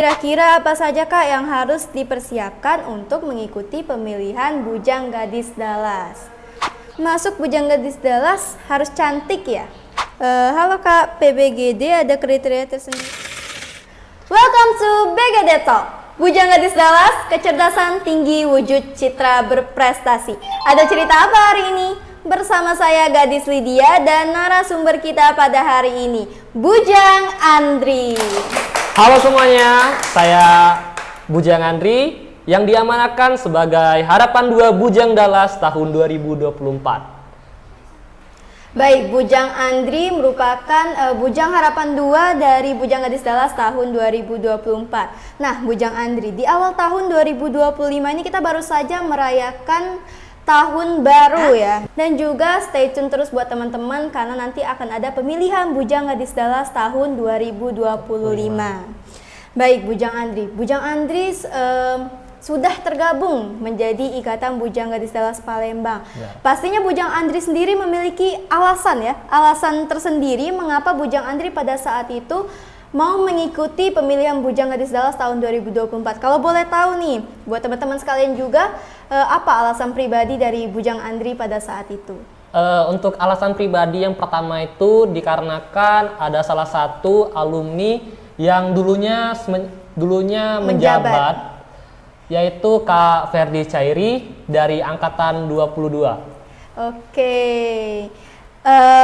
Kira-kira apa saja Kak yang harus dipersiapkan untuk mengikuti pemilihan Bujang Gadis Dallas? Masuk Bujang Gadis Dallas harus cantik ya? Halo Kak, PBGD ada kriteria tersendiri. Welcome to BGD Talk. Bujang Gadis Dallas, kecerdasan tinggi, wujud citra berprestasi. Ada cerita apa hari ini? Bersama saya Gadis Lydia dan narasumber kita pada hari ini, Bujang Andri. Halo semuanya, saya Bujang Andri yang diamanahkan sebagai Harapan 2 Bujang Dallas tahun 2024. Baik, Bujang Andri merupakan Bujang Harapan 2 dari Bujang Gadis Dallas tahun 2024. Nah, Bujang Andri, di awal tahun 2025 ini kita baru saja merayakan tahun baru ya. Dan juga stay tune terus buat teman-teman karena nanti akan ada pemilihan Bujang Gadis Dallas tahun 2025. Baik, Bujang Andri. Bujang Andri sudah tergabung menjadi Ikatan Bujang Gadis Dallas Palembang. Ya. Pastinya Bujang Andri sendiri memiliki alasan tersendiri mengapa Bujang Andri pada saat itu mau mengikuti pemilihan Bujang Gadis Dallas tahun 2024. Kalau boleh tahu nih, buat teman-teman sekalian juga, apa alasan pribadi dari Bujang Andri pada saat itu? Untuk alasan pribadi yang pertama itu dikarenakan ada salah satu alumni yang dulunya menjabat, yaitu Kak Ferdi Cairi dari Angkatan 22. Oke.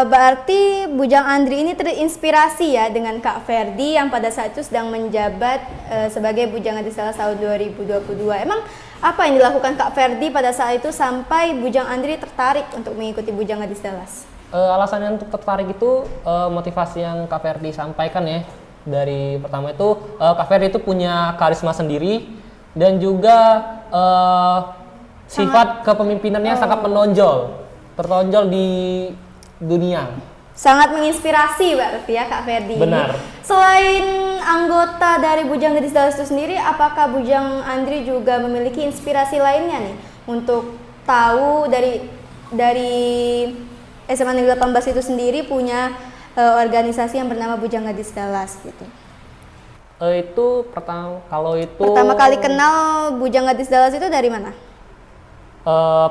Berarti Bujang Andri ini terinspirasi ya dengan Kak Ferdi yang pada saat itu sedang menjabat sebagai Bujang Gadis Dallas tahun 2022. Emang apa yang dilakukan Kak Ferdi pada saat itu sampai Bujang Andri tertarik untuk mengikuti Bujang Gadis Dallas? Alasannya untuk tertarik itu motivasi yang Kak Ferdi sampaikan ya. Dari pertama itu Kak Ferdi itu punya karisma sendiri dan juga sifat kepemimpinannya sangat tertonjol di dunia. Sangat menginspirasi berarti ya Kak Ferdi. Benar. Selain anggota dari Bujang Gadis Dallas itu sendiri, apakah Bujang Andri juga memiliki inspirasi lainnya nih untuk tahu dari SMA Negeri 18 itu sendiri punya organisasi yang bernama Bujang Gadis Dallas gitu? Pertama kali kenal Bujang Gadis Dallas itu dari mana?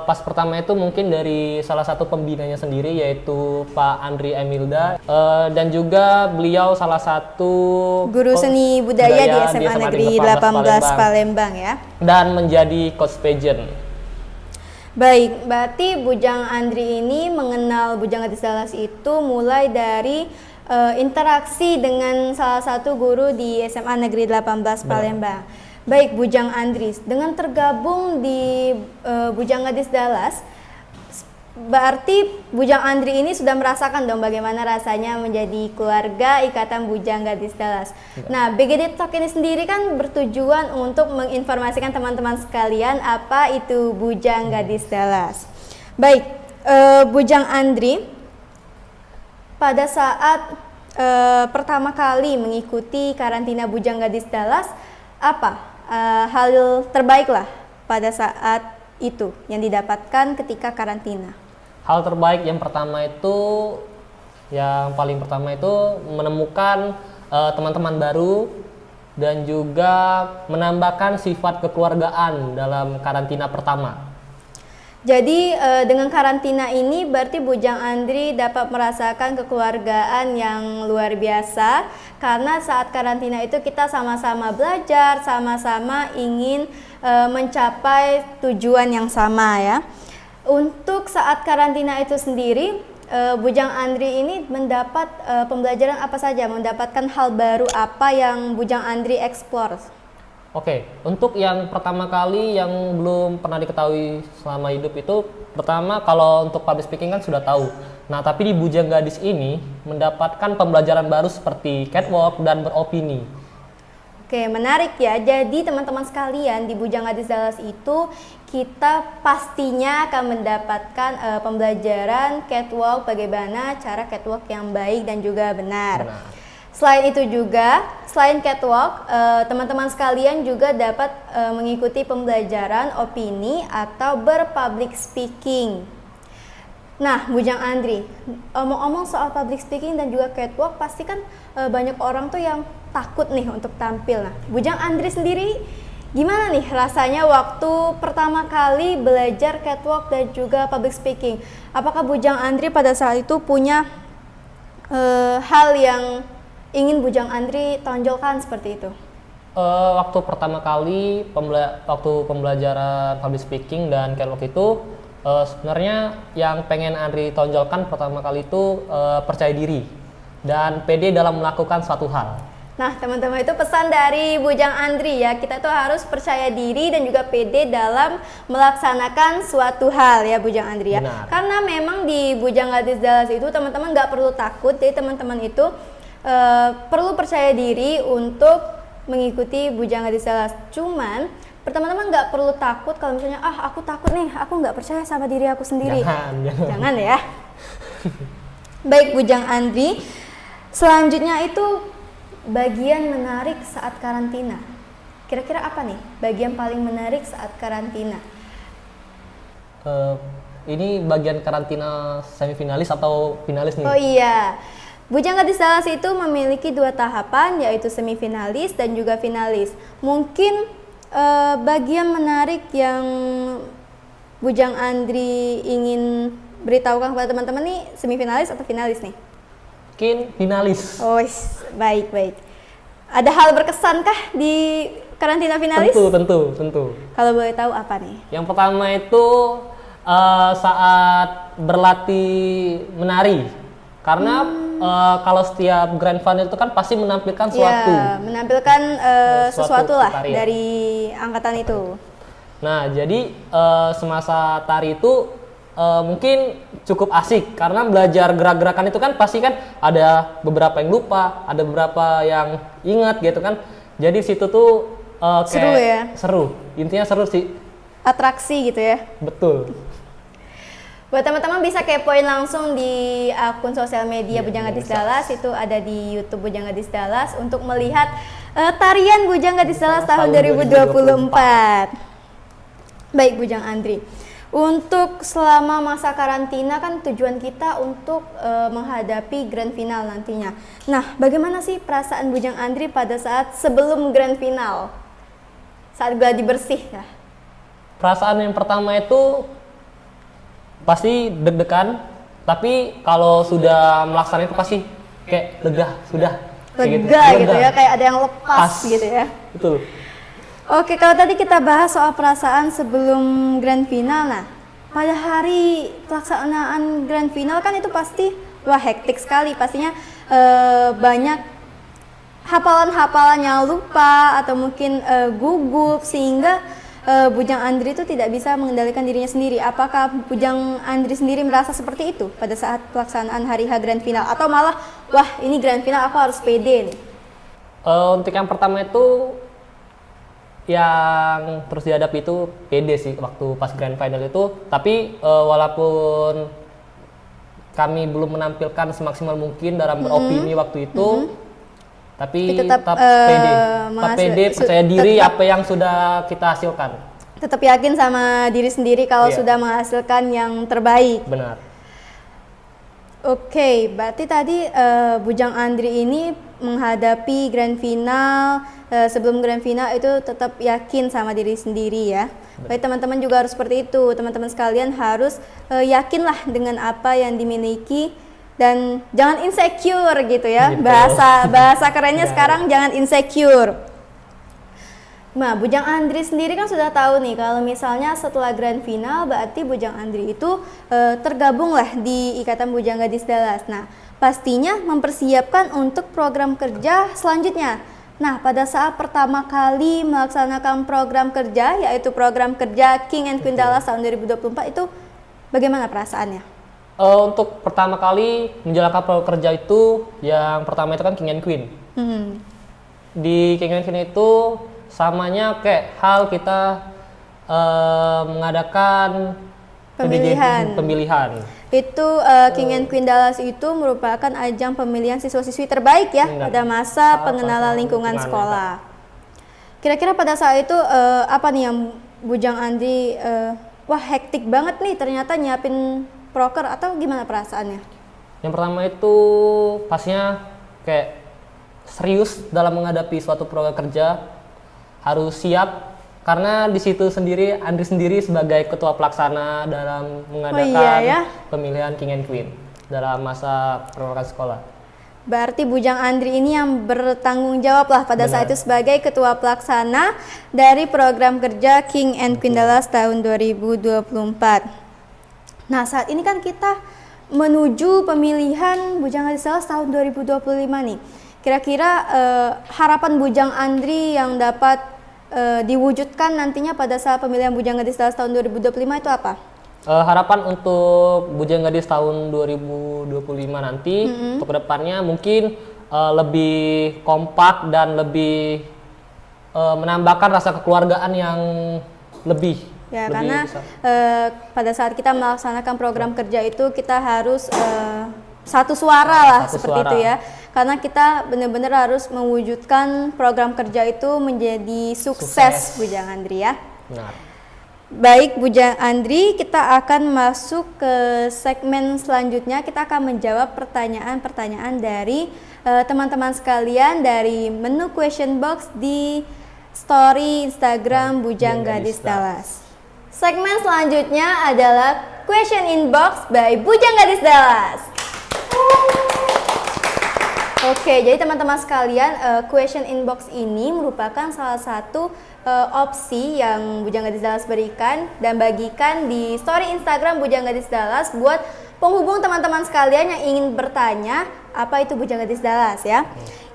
Pas pertama itu mungkin dari salah satu pembinanya sendiri yaitu Pak Andri Emilda, dan juga beliau salah satu guru seni budaya di SMA Negeri 18 Palembang ya, dan menjadi coach pageant. Baik, berarti Bujang Andri ini mengenal Bujang Gadis Dallas itu mulai dari interaksi dengan salah satu guru di SMA Negeri 18 Palembang. Baik, Bujang Andri, dengan tergabung di Bujang Gadis Dallas, berarti Bujang Andri ini sudah merasakan dong bagaimana rasanya menjadi keluarga Ikatan Bujang Gadis Dallas. Nah, BGD Talk ini sendiri kan bertujuan untuk menginformasikan teman-teman sekalian apa itu Bujang Gadis Dallas. Baik, Bujang Andri, pada saat pertama kali mengikuti karantina Bujang Gadis Dallas, apa hal terbaik lah pada saat itu yang didapatkan ketika karantina? Hal terbaik yang paling pertama itu menemukan teman-teman baru dan juga menambahkan sifat kekeluargaan dalam karantina pertama. Jadi dengan karantina ini berarti Bujang Andri dapat merasakan kekeluargaan yang luar biasa karena saat karantina itu kita sama-sama belajar, sama-sama ingin mencapai tujuan yang sama ya. Untuk saat karantina itu sendiri, Bujang Andri ini mendapat pembelajaran apa saja, mendapatkan hal baru apa yang Bujang Andri explore? Oke, untuk yang pertama kali yang belum pernah diketahui selama hidup itu, pertama kalau untuk public speaking kan sudah tahu. Nah, tapi di Bujang Gadis ini mendapatkan pembelajaran baru seperti catwalk dan beropini. Oke, menarik ya. Jadi teman-teman sekalian, di Bujang Gadis Dallas itu kita pastinya akan mendapatkan pembelajaran catwalk, bagaimana cara catwalk yang baik dan juga benar. Selain itu juga, selain catwalk, teman-teman sekalian juga dapat mengikuti pembelajaran opini atau berpublic speaking. Nah, Bujang Andri, omong-omong soal public speaking dan juga catwalk, pasti kan banyak orang tuh yang takut nih untuk tampil. Nah, Bujang Andri sendiri gimana nih rasanya waktu pertama kali belajar catwalk dan juga public speaking? Apakah Bujang Andri pada saat itu punya hal yang ingin Bujang Andri tonjolkan seperti itu? Waktu pertama kali waktu pembelajaran public speaking dan catwalk itu sebenarnya yang pengen Andri tonjolkan pertama kali itu percaya diri dan pede dalam melakukan suatu hal. Nah, teman-teman, itu pesan dari Bujang Andri ya. Kita tuh harus percaya diri dan juga pede dalam melaksanakan suatu hal ya, Bujang Andri ya. Benar. Karena memang di Bujang Gadis Dallas itu teman-teman nggak perlu takut. Jadi teman-teman itu perlu percaya diri untuk mengikuti Bujang Gadis Dallas. Cuman teman-teman nggak perlu takut kalau misalnya aku takut nih, aku nggak percaya sama diri aku sendiri. Jangan ya. Baik Bujang Andri, selanjutnya itu bagian menarik saat karantina. Kira-kira apa nih bagian paling menarik saat karantina? Ini bagian karantina semifinalis atau finalis nih? Oh iya, Bujang Gadis Dallas itu memiliki 2 tahapan, yaitu semifinalis dan juga finalis. Mungkin bagian menarik yang Bujang Andri ingin beritahukan kepada teman-teman nih, semifinalis atau finalis nih? Mungkin finalis. Oh, baik. Ada hal berkesankah di karantina finalis? Tentu. Kalau boleh tahu apa nih? Yang pertama itu saat berlatih menari. Karena kalau setiap grand final itu kan pasti menampilkan suatu. Ya, menampilkan sesuatu lah tarian dari angkatan itu. Nah, jadi semasa tari itu mungkin cukup asik karena belajar gerak-gerakan itu kan pasti kan ada beberapa yang lupa, ada beberapa yang ingat gitu kan. Jadi situ tuh kayak Seru ya? Seru. Intinya seru sih. Atraksi gitu ya. Betul. Buat teman-teman bisa kepoin langsung di akun sosial media Bujang Gadis bisa. Dallas, itu ada di YouTube Bujang Gadis Dallas untuk melihat tarian Bujang Gadis Dallas tahun 2024. Baik Bujang Andri, untuk selama masa karantina kan tujuan kita untuk menghadapi grand final nantinya. Nah, bagaimana sih perasaan Bujang Andri pada saat sebelum grand final? Saat gladi bersih ya? Perasaan yang pertama itu pasti deg-degan, tapi kalau sudah melaksanakan itu pasti kayak lega, sudah. Lega gitu ya, kayak ada yang lepas gitu ya. Betul. Oke, kalau tadi kita bahas soal perasaan sebelum grand final, nah pada hari pelaksanaan grand final kan itu pasti wah hektik sekali, pastinya banyak hafalan-hafalan yang lupa atau mungkin gugup sehingga Bujang Andri itu tidak bisa mengendalikan dirinya sendiri. Apakah Bujang Andri sendiri merasa seperti itu pada saat pelaksanaan hari H grand final, atau malah wah ini grand final aku harus pede nih? Untuk yang pertama itu yang terus dihadapi itu pede sih waktu pas grand final itu, tapi walaupun kami belum menampilkan semaksimal mungkin dalam beropini waktu itu, tapi tetap pede, percaya diri apa yang sudah kita hasilkan. Tetap yakin sama diri sendiri kalau sudah menghasilkan yang terbaik. Benar. Oke, berarti tadi Bujang Andri ini menghadapi grand final, sebelum grand final itu tetap yakin sama diri sendiri ya. Baik, teman-teman juga harus seperti itu. Teman-teman sekalian harus yakinlah dengan apa yang dimiliki dan jangan insecure gitu ya. Gitu. Bahasa kerennya sekarang jangan insecure. Nah, Bujang Andri sendiri kan sudah tahu nih kalau misalnya setelah grand final berarti Bujang Andri itu tergabung lah di Ikatan Bujang Gadis Dallas. Nah, pastinya mempersiapkan untuk program kerja selanjutnya. Nah, pada saat pertama kali melaksanakan program kerja, yaitu program kerja King and Queen Dallas tahun 2024 itu bagaimana perasaannya? Untuk pertama kali menjalankan program kerja itu, yang pertama itu kan King and Queen. Di King and Queen itu samanya kayak hal kita mengadakan pemilihan. Itu King and Queen Dallas itu merupakan ajang pemilihan siswa-siswi terbaik ya pada masa pengenalan lingkungan sekolah. Kira-kira pada saat itu apa nih yang Bujang Andri wah hektik banget nih ternyata nyiapin proker, atau gimana perasaannya? Yang pertama itu pastinya kayak serius dalam menghadapi suatu program kerja, harus siap karena di situ sendiri Andri sendiri sebagai ketua pelaksana dalam mengadakan pemilihan King and Queen dalam masa perwakilan sekolah. Berarti Bujang Andri ini yang bertanggung jawab lah pada saat itu sebagai ketua pelaksana dari program kerja King and Queen Dallas tahun 2024. Nah, saat ini kan kita menuju pemilihan Bujang Gadis Dallas tahun 2025 nih. Kira-kira harapan Bujang Andri yang dapat diwujudkan nantinya pada saat pemilihan Bujang Gadis Dallas tahun 2025 itu apa? Harapan untuk Bujang Gadis tahun 2025 nanti untuk kedepannya mungkin lebih kompak dan lebih menambahkan rasa kekeluargaan yang lebih. Ya, karena pada saat kita melaksanakan program kerja itu kita harus satu suara lah seperti itu ya. Karena kita benar-benar harus mewujudkan program kerja itu menjadi sukses Bujang Andri ya. Benar. Baik Bujang Andri, kita akan masuk ke segmen selanjutnya. Kita akan menjawab pertanyaan-pertanyaan dari teman-teman sekalian dari menu question box di story Instagram Bujang Gadis Dallas. Segmen selanjutnya adalah question inbox by Bujang Gadis Dallas. Oke, jadi teman-teman sekalian, question inbox ini merupakan salah satu opsi yang Bujang Gadis Dallas berikan dan bagikan di story Instagram Bujang Gadis Dallas buat penghubung teman-teman sekalian yang ingin bertanya apa itu Bujang Gadis Dallas ya.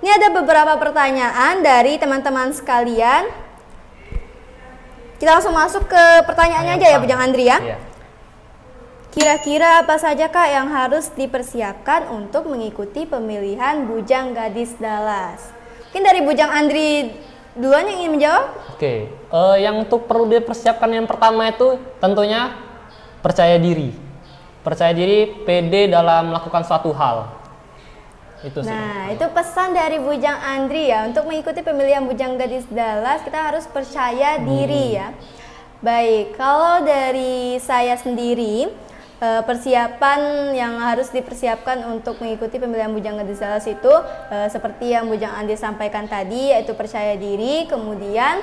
Ini ada beberapa pertanyaan dari teman-teman sekalian. Kita langsung masuk ke pertanyaannya aja ya Bujang Andri ya. Iya. Kira-kira apa saja Kak yang harus dipersiapkan untuk mengikuti pemilihan Bujang Gadis Dallas? Mungkin dari Bujang Andri duluan yang ingin menjawab? Oke, yang untuk perlu dipersiapkan yang pertama itu tentunya percaya diri. Percaya diri, pede dalam melakukan suatu hal. Itu sih. Nah, itu pesan dari Bujang Andri ya. Untuk mengikuti pemilihan Bujang Gadis Dallas, kita harus percaya diri ya. Baik, kalau dari saya sendiri, persiapan yang harus dipersiapkan untuk mengikuti pemilihan Bujang Gadis Dallas itu seperti yang Bujang Andri sampaikan tadi, yaitu percaya diri, kemudian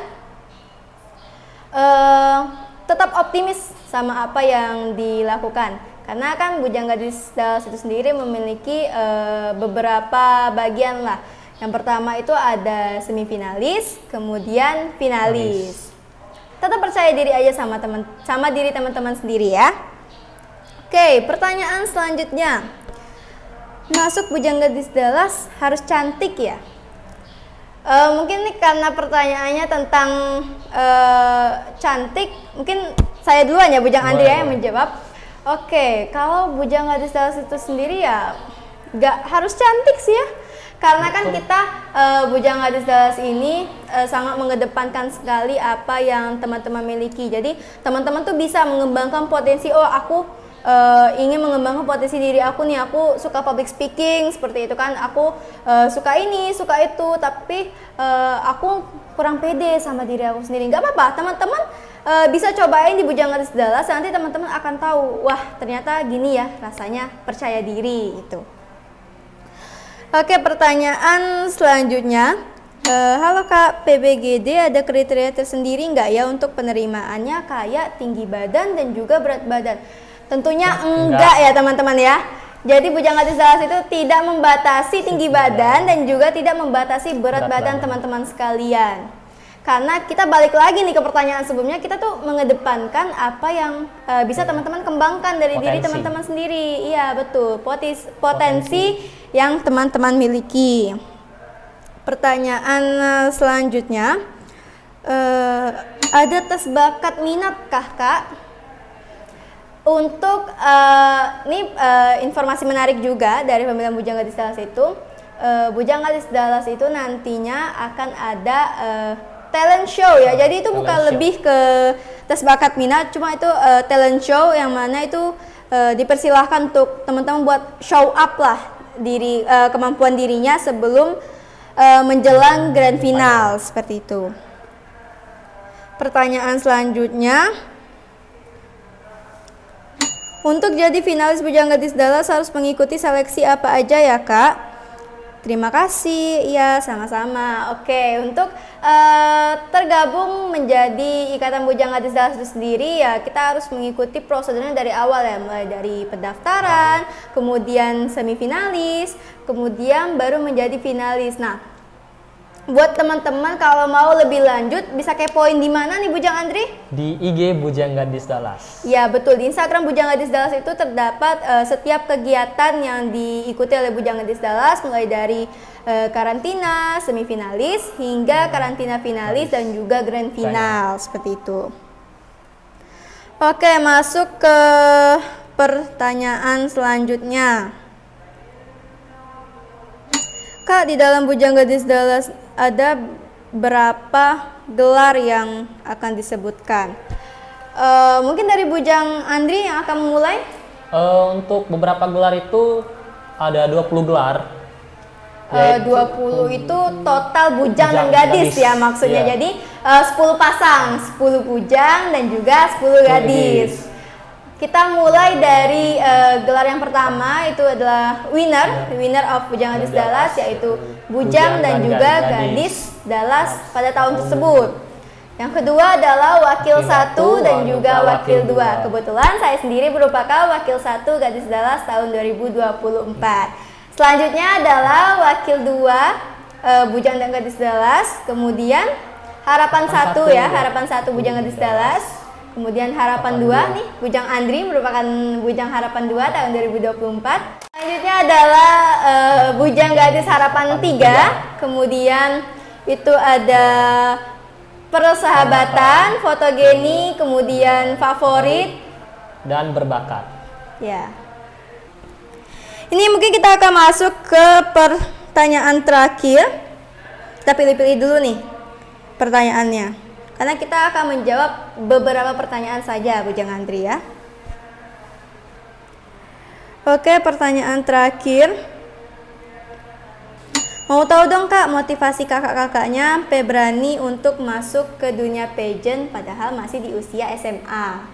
tetap optimis sama apa yang dilakukan. Karena kan Bujang Gadis Dallas itu sendiri memiliki beberapa bagian lah. Yang pertama itu ada semifinalis, kemudian finalis. Tetap percaya diri aja sama diri teman-teman sendiri ya. Oke, pertanyaan selanjutnya. Masuk Bujang Gadis Dallas harus cantik ya? Mungkin nih karena pertanyaannya tentang cantik, mungkin saya duluan ya Bujang Andri yang menjawab. Oke, kalau Bujang Gadis Dallas itu sendiri ya nggak harus cantik sih ya. Karena kan kita Bujang Gadis Dallas ini sangat mengedepankan sekali apa yang teman-teman miliki. Jadi teman-teman tuh bisa mengembangkan potensi, aku ingin mengembangkan potensi diri aku nih, aku suka public speaking seperti itu kan, aku suka ini, suka itu, tapi aku kurang pede sama diri aku sendiri. Nggak apa-apa, teman-teman bisa cobain di Bujang Gadis Dallas, nanti teman-teman akan tahu, wah ternyata gini ya rasanya percaya diri itu. Oke, pertanyaan selanjutnya. Halo Kak, PBGD ada kriteria tersendiri nggak ya untuk penerimaannya, kayak tinggi badan dan juga berat badan? Tentunya enggak ya teman-teman ya. Jadi Bujang Gadis Dallas itu tidak membatasi tinggi badan dan juga tidak membatasi berat badan teman-teman sekalian. Karena kita balik lagi nih ke pertanyaan sebelumnya, kita tuh mengedepankan apa yang bisa teman-teman kembangkan dari diri teman-teman sendiri. Iya betul, potensi yang teman-teman miliki. Pertanyaan selanjutnya, ada tes bakat minat kah Kak? Untuk ini informasi menarik juga dari pemilihan Bujang Gadis Dallas itu, Bujang Gadis Dallas itu nantinya akan ada talent show ya. Jadi itu bukan lebih ke tes bakat minat, cuma itu talent show yang mana itu dipersilahkan untuk teman-teman buat show up lah diri kemampuan dirinya sebelum menjelang grand final seperti itu. Pertanyaan selanjutnya, untuk jadi finalis Bujang Gadis Dallas harus mengikuti seleksi apa aja ya Kak? Terima kasih, ya sama-sama. Oke, untuk tergabung menjadi Ikatan Bujang Gadis Dallas itu sendiri ya kita harus mengikuti prosedurnya dari awal ya, mulai dari pendaftaran, kemudian semifinalis, kemudian baru menjadi finalis. Nah, buat teman-teman kalau mau lebih lanjut bisa kepoin di mana nih Bujang Andri? Di IG Bujang Gadis Dallas. Ya betul, di Instagram Bujang Gadis Dallas itu terdapat setiap kegiatan yang diikuti oleh Bujang Gadis Dallas, mulai dari karantina, semifinalis, hingga karantina finalis dan juga grand final, seperti itu. Oke, masuk ke pertanyaan selanjutnya. Kak, di dalam Bujang Gadis Dallas ada berapa gelar yang akan disebutkan? Mungkin dari Bujang Andri yang akan memulai? Untuk beberapa gelar itu ada 20 gelar. 20 itu total bujang dan gadis ya maksudnya. Iya. Jadi 10 pasang, 10 bujang dan juga 10 gadis. Kita mulai dari gelar yang pertama, itu adalah winner of Bujang Gadis Dallas, yaitu bujang dan juga gadis Dallas pada tahun tersebut. Yang kedua adalah wakil 1 dan juga wakil 2. Kebetulan saya sendiri merupakan wakil 1 gadis Dallas tahun 2024. Selanjutnya adalah wakil 2 bujang dan gadis Dallas, kemudian harapan 1 ya, harapan 1 bujang gadis Dallas. Kemudian harapan 2 nih, Bujang Andri merupakan Bujang Harapan 2 tahun 2024. Selanjutnya adalah Bujang Gadis Harapan 3. Kemudian itu ada persahabatan, fotogeni, kemudian favorit dan berbakat. Ya. Ini mungkin kita akan masuk ke pertanyaan terakhir. Kita pilih-pilih dulu nih pertanyaannya. Karena kita akan menjawab beberapa pertanyaan saja, Bujang Andri ya. Oke, pertanyaan terakhir. Mau tahu dong Kak, motivasi kakak-kakaknya sampai berani untuk masuk ke dunia pageant padahal masih di usia SMA.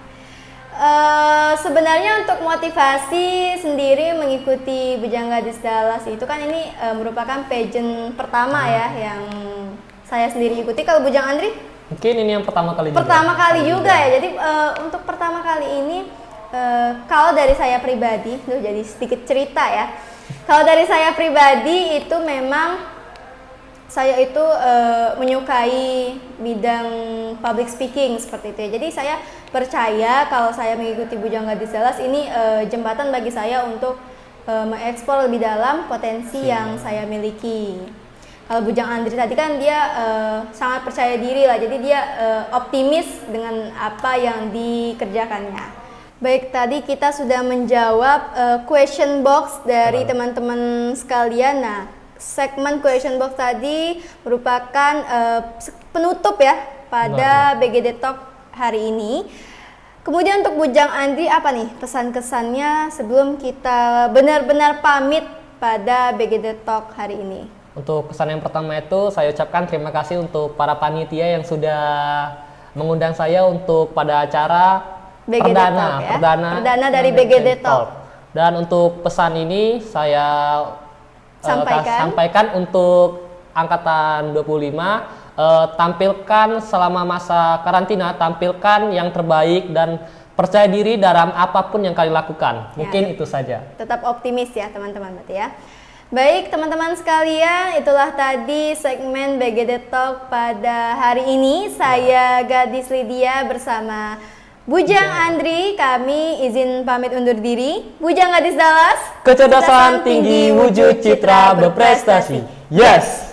Sebenarnya untuk motivasi sendiri mengikuti Bujang Gadis Dallas itu kan ini merupakan pageant pertama ya yang saya sendiri ikuti. Kalau Bujang Andri? Mungkin ini yang pertama kali juga ya. Jadi untuk pertama kali ini kalau dari saya pribadi, jadi sedikit cerita ya. Kalau dari saya pribadi itu memang saya itu menyukai bidang public speaking seperti itu ya. Jadi saya percaya kalau saya mengikuti Bujang Gadis Dallas ini jembatan bagi saya untuk mengeksplor lebih dalam potensi yang saya miliki. Kalau Bujang Andri tadi kan dia sangat percaya diri lah, jadi dia optimis dengan apa yang dikerjakannya. Baik, tadi kita sudah menjawab question box dari teman-teman sekalian. Nah, segmen question box tadi merupakan penutup ya pada BGD Talk hari ini. Kemudian untuk Bujang Andri apa nih pesan-kesannya sebelum kita benar-benar pamit pada BGD Talk hari ini? Untuk kesan yang pertama itu saya ucapkan terima kasih untuk para panitia yang sudah mengundang saya untuk pada acara BGD Talk, ya? Perdana dari BGD Talk. Dan untuk pesan ini saya sampaikan untuk angkatan 25, tampilkan selama masa karantina, tampilkan yang terbaik dan percaya diri dalam apapun yang kalian lakukan. Mungkin itu saja. Tetap optimis ya teman-teman berarti ya. Baik teman-teman sekalian, itulah tadi segmen BGD Talk pada hari ini. Saya Gadis Lydia bersama Bujang Andri, kami izin pamit undur diri. Bujang Gadis Dallas, kecerdasan tinggi, wujud citra berprestasi. Yes!